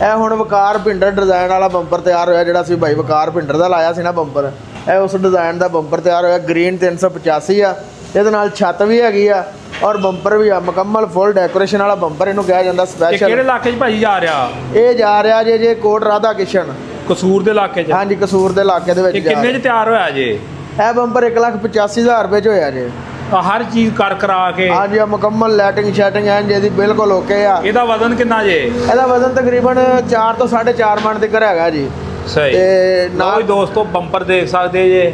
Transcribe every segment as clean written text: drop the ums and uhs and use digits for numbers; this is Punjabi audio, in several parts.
ਇਹ ਹੁਣ ਵਕਾਰ ਭਿੰਡਰ ਡਿਜ਼ਾਈਨ ਵਾਲਾ ਬੰਪਰ ਤਿਆਰ ਹੋਇਆ, ਜਿਹੜਾ ਅਸੀਂ ਭਾਈ ਵਕਾਰ ਭਿੰਡਰ ਦਾ ਲਾਇਆ ਸੀ ਨਾ ਬੰਪਰ, ਇਹ ਉਸ ਡਿਜ਼ਾਈਨ ਦਾ ਬੰਪਰ ਤਿਆਰ ਹੋਇਆ। ਗ੍ਰੀਨ 385 ਆ, ਇਹਦੇ ਨਾਲ ਛੱਤ ਵੀ ਹੈਗੀ ਆ ਔਰ ਬੰਪਰ ਵੀ ਆ, ਮੁਕੰਮਲ ਫੁੱਲ ਡੈਕੋਰੇਸ਼ਨ ਵਾਲਾ ਬੰਪਰ ਇਹਨੂੰ ਕਿਹਾ ਜਾਂਦਾ ਸਪੈਸ਼ਲ। ਕਿਹੜੇ ਇਲਾਕੇ 'ਚ ਭਾਜੀ ਜਾ ਰਿਹਾ? ਇਹ ਜਾ ਰਿਹਾ ਜੇ ਕੋਟ ਰਾਧਾ ਕਿਸ਼ਨ, ਕਸੂਰ ਦੇ ਇਲਾਕੇ 'ਚ। ਹਾਂਜੀ, ਕਸੂਰ ਦੇ ਇਲਾਕੇ ਦੇ ਵਿੱਚ। ਕਿੰਨੇ 'ਚ ਤਿਆਰ ਹੋਇਆ ਜੇ ਇਹ ਬੰਪਰ? 1,85,000 ਰੁਪਏ 'ਚ ਹੋਇਆ ਜੇ। ਹਰ ਚੀਜ਼ ਕਰ ਕਰਾ ਕੇ? ਹਾਂਜੀ, ਮੁਕੰਮਲ ਲਾਈਟਿੰਗ ਸ਼ੈਟਿੰਗ ਐਨ ਜਿਹਦੀ ਬਿਲਕੁਲ ਓਕੇ ਆ। ਇਹਦਾ ਵਜ਼ਨ ਕਿੰਨਾ ਜੇ? ਇਹਦਾ ਵਜ਼ਨ ਤਕਰੀਬਨ 4 ਤੋਂ 4.5 ਮਣ ਤੱਕ ਹੈਗਾ ਜੀ। ਸਹੀ। ਤੇ ਨਾਲ ਦੋਸਤੋ ਬੰਪਰ ਦੇਖ ਸਕਦੇ ਜੇ,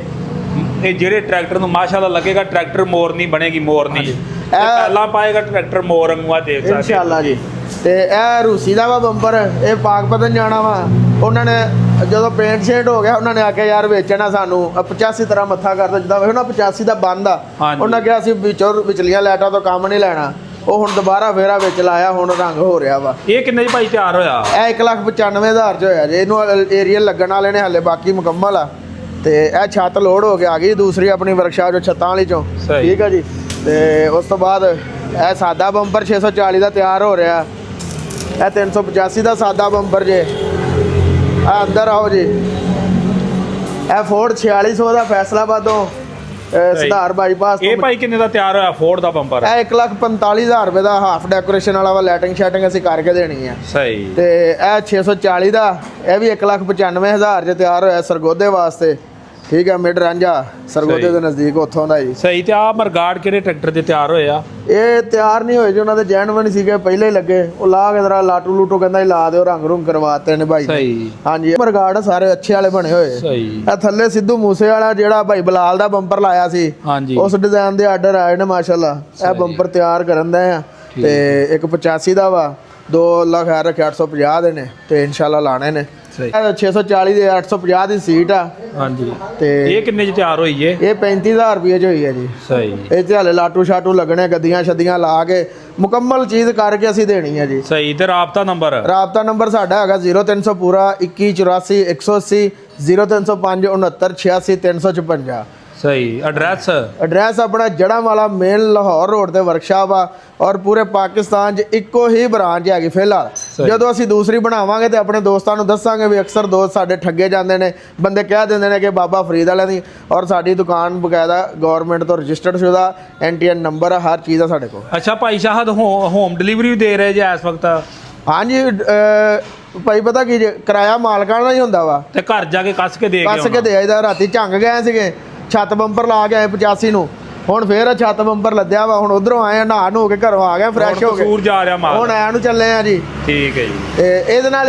ਇਹ ਜਿਹੜੇ ਟਰੈਕਟਰ ਨੂੰ ਮਾਸ਼ਾਅੱਲਾ ਲੱਗੇਗਾ ਟਰੈਕਟਰ ਮੋਰਨੀ ਬਣੇਗੀ, ਮੋਰਨੀ ਪਹਿਲਾਂ ਪਾਏਗਾ ਟਰੈਕਟਰ ਮੋਰ ਵਾਂਗੂ, ਦੇਖ ਸਕਦੇ ਇਨਸ਼ਾਅੱਲਾ ਜੀ। ਤੇ ਇਹ ਰੂਸੀ ਦਾ ਵਾ ਬੰਪਰ, ਇਹ ਪਾਕਪਤਨ ਜਾਣਾ ਵਾ। ਉਹਨਾਂ ਨੇ ਜਦੋਂ ਪੇਂਟ ਸ਼ੇਡ ਹੋ ਗਿਆ, ਉਹਨਾਂ ਨੇ ਆਖਿਆ ਯਾਰ ਵੇਚਣਾ ਸਾਨੂੰ 85 ਤਰ੍ਹਾਂ ਮੱਥਾ ਕਰ ਦੋ, ਜਿੱਦਾਂ ਵੇਖੋ ਨਾ 85 ਦਾ ਬੰਦ ਆ। ਉਹਨਾਂ ਕਿਹਾ ਅਸੀਂ ਵਿਚਲੀਆਂ ਲਾਈਟਾਂ ਤੋਂ ਕੰਮ ਨਹੀਂ ਲੈਣਾ। ਉਹ ਹੁਣ ਦੁਬਾਰਾ ਫੇਰਾ ਵਿੱਚ ਲਾਇਆ, ਹੁਣ ਰੰਗ ਹੋ ਰਿਹਾ ਵਾ। ਇਹ ਕਿੰਨੇ 'ਚ ਭਾਈ ਤਿਆਰ ਹੋਇਆ? ਇਹ 1,95,000 'ਚ ਹੋਇਆ ਜੀ। ਇਹਨੂੰ ਏਰੀਅਲ ਲੱਗਣ ਵਾਲੇ ਨੇ ਹਾਲੇ, ਬਾਕੀ ਮੁਕੰਮਲ ਆ। ਤੇ ਇਹ ਛੱਤ ਲੋਡ ਹੋ ਕੇ ਆ ਗਈ ਦੂਸਰੀ ਆਪਣੀ ਵਰਕਸ਼ਾਪ 'ਚੋਂ, ਛੱਤਾਂ ਵਾਲੀ 'ਚੋਂ। ਠੀਕ ਆ ਜੀ। ਤੇ ਉਸ ਤੋਂ ਬਾਅਦ ਇਹ ਸਾਦਾ ਬੰਪਰ 640 ਦਾ ਤਿਆਰ ਹੋ ਰਿਹਾ। ਇਹ 385 ਦਾ ਸਾਦਾ ਬੰਪਰ ਜੇ। ਆ ਅੰਦਰ ਆਓ ਜੀ। ਇਹ ਫੋਰਡ 4600 ਦਾ ਫੈਸਲਾਬਾਦੋਂ ਸੁਧਾਰ ਬਾਈਪਾਸ। ਇਹ ਭਾਈ ਕਿੰਨੇ ਦਾ ਤਿਆਰ ਹੋਇਆ ਫੋਰਡ ਦਾ ਬੰਪਰ? ਇਹ 1,45,000 ਰੁਪਏ ਦਾ ਹਾਫ ਡੈਕੋਰੇਸ਼ਨ ਵਾਲਾ ਵਾ, ਲਾਈਟਿੰਗ ਸ਼ੈਟਿੰਗ ਅਸੀਂ ਕਰਕੇ ਦੇਣੀ ਆ। ਸਹੀ। ਤੇ ਇਹ 640 ਦਾ, ਇਹ ਵੀ 1,95,000 'ਚ ਤਿਆਰ ਹੋਇਆ ਸਰਗੋਦੇ ਵਾਸਤੇ। ਠੀਕ ਹੈ, ਮਿਡ ਰਾਂਝਾ ਸਰਗੋਦੇ ਦੇ ਨਜ਼ਦੀਕ, ਉੱਥੋਂ ਦਾ ਜੀ। ਸਹੀ। ਤੇ ਆ ਮਰਗਾੜ ਕਿਹੜੇ ਟਰੈਕਟਰ ਦੇ ਤਿਆਰ ਹੋਏ ਆ? ਇਹ ਤਿਆਰ ਨਹੀਂ ਹੋਏ ਜੀ, ਉਹਨਾਂ ਦੇ ਜੈਨੂਇਨ ਸੀਗੇ, ਪਹਿਲੇ ਹੀ ਲੱਗੇ। ਉਹ ਲਾ ਕੇ ਜਰਾ ਲਾਟੂ ਲੂਟੂ ਕਹਿੰਦਾ ਲਾ ਦਿਓ, ਰੰਗ ਰੁੰਗ ਕਰਵਾਤੇ ਨੇ ਭਾਈ। ਸਹੀ। ਹਾਂਜੀ, ਮਰਗਾੜ ਸਾਰੇ ਅੱਛੇ ਵਾਲੇ ਬਣੇ ਹੋਏ। ਸਹੀ। ਇਹ ਥੱਲੇ ਸਿੱਧੂ ਮੂਸੇ ਵਾਲਾ ਜਿਹੜਾ ਭਾਈ ਬਲਾਲ ਦਾ ਬੰਪਰ ਲਾਇਆ ਸੀ, ਹਾਂਜੀ, ਉਸ ਡਿਜ਼ਾਈਨ ਦੇ ਆਰਡਰ ਆਏ ਨੇ ਮਾਸ਼ਾਅੱਲਾ। ਇਹ ਬੰਪਰ ਤਿਆਰ ਕਰਨ ਦਾ ਆ। ਤੇ ਇੱਕ 85 ਦਾ ਵਾ, 2 ਲੱਖ ਰੱਖੇ 850 ਦੇ ਨੇ, ਤੇ ਇਨਸ਼ਾਅੱਲਾ ਲਾਣੇ ਨੇ। 640 ਦੇ 850 ਦੀ ਸੀਟ ਆ। ਹਾਂਜੀ। ਤੇ ਇਹ ਕਿੰਨੇ 'ਚ ਤਿਆਰ ਹੋਈ ਏ? ਇਹ 35,000 ਰੁਪਏ 'ਚ ਹੋਈ ਹੈ ਜੀ। ਸਹੀ। ਇਹ ਤੇ ਹਲੇ ਲਾਟੂ ਸ਼ਾਟੂ ਲੱਗਣੇ, ਗੱਦੀਆਂ ਛੱਦੀਆਂ ਲਾ ਕੇ ਮੁਕੰਮਲ ਚੀਜ਼ ਕਰਕੇ ਅਸੀਂ ਦੇਣੀ ਹੈ ਜੀ। ਸਹੀ। ਤੇ ਰਾਬਤਾ ਨੰਬਰ? ਰਾਬਤਾ ਨੰਬਰ ਸਾਡਾ ਹੈਗਾ 0300 ਪੂਰਾ 2184 180 0305 69 86 356। ਸਹੀ। ਐਡਰੈਸ ਆਪਣਾ ਜੜ੍ਹਾਂਵਾਲਾ ਮੇਨ ਲਾਹੌਰ ਰੋਡ ਤੇ ਵਰਕਸ਼ਾਪ ਆ। ਔਰ ਪੂਰੇ ਪਾਕਿਸਤਾਨ 'ਚ ਇੱਕੋ ਹੀ ਬ੍ਰਾਂਚ ਹੈਗੀ ਫਿਲਹਾਲ। ਜਦੋਂ ਅਸੀਂ ਦੂਸਰੀ ਬਣਾਵਾਂਗੇ ਤੇ ਆਪਣੇ ਦੋਸਤਾਂ ਨੂੰ ਦੱਸਾਂਗੇ ਵੀ ਅਕਸਰ ਦੋਸਤ ਸਾਡੇ ਠੱਗੇ ਜਾਂਦੇ ਨੇ, ਬੰਦੇ ਕਹਿ ਦਿੰਦੇ ਨੇ ਕਿ ਬਾਬਾ ਫਰੀਦ ਵਾਲਿਆਂ ਦੀ। ਔਰ ਸਾਡੀ ਦੁਕਾਨ ਬਕਾਇਦਾ ਗਵਰਨਮੈਂਟ ਤੋਂ ਰਜਿਸਟਰਡ ਸ਼ੁਦਾ, NTN ਨੰਬਰ ਆ, ਹਰ ਚੀਜ਼ ਆ ਸਾਡੇ ਕੋਲ। ਅੱਛਾ ਭਾਈ ਸ਼ਾਹਦ ਹੋਮ ਡਿਲੀਵਰੀ ਵੀ ਦੇ ਰਹੇ ਜੇ ਇਸ ਵਕਤ? ਹਾਂਜੀ ਭਾਈ, ਪਤਾ ਕੀ ਜੇ, ਕਿਰਾਇਆ ਮਾਲਕਾਂ ਦਾ ਹੀ ਹੁੰਦਾ ਵਾ। ਤੇ ਘਰ ਜਾ ਕੇ ਕੱਸ ਕੇ ਦੇ ਆਈਦਾ। ਰਾਤੀ ਝੰਗ ਗਏ ਸੀਗੇ, ਛੱਤ ਬੰਪਰ ਲਾ ਕੇ ਆਏ 85 ਨੂੰ। ਹੁਣ ਫੇਰ ਛੱਤ ਬੰਪਰ ਲੱਦਿਆ ਵਾ। ਹੁਣ ਉਧਰੋਂ ਆਏ, ਨਹਾ ਨੂ ਕੇ ਘਰੋਂ ਆ ਗਏ, ਫਰੈਸ਼ ਹੋ ਕੇ ਕਸੂਰ ਜਾ ਰਿਹਾ ਮਾਲ। ਹੁਣ ਐ ਨੂੰ ਚੱਲੇ ਆ ਜੀ। ਠੀਕ ਹੈ ਜੀ। ਤੇ ਇਹਦੇ ਨਾਲ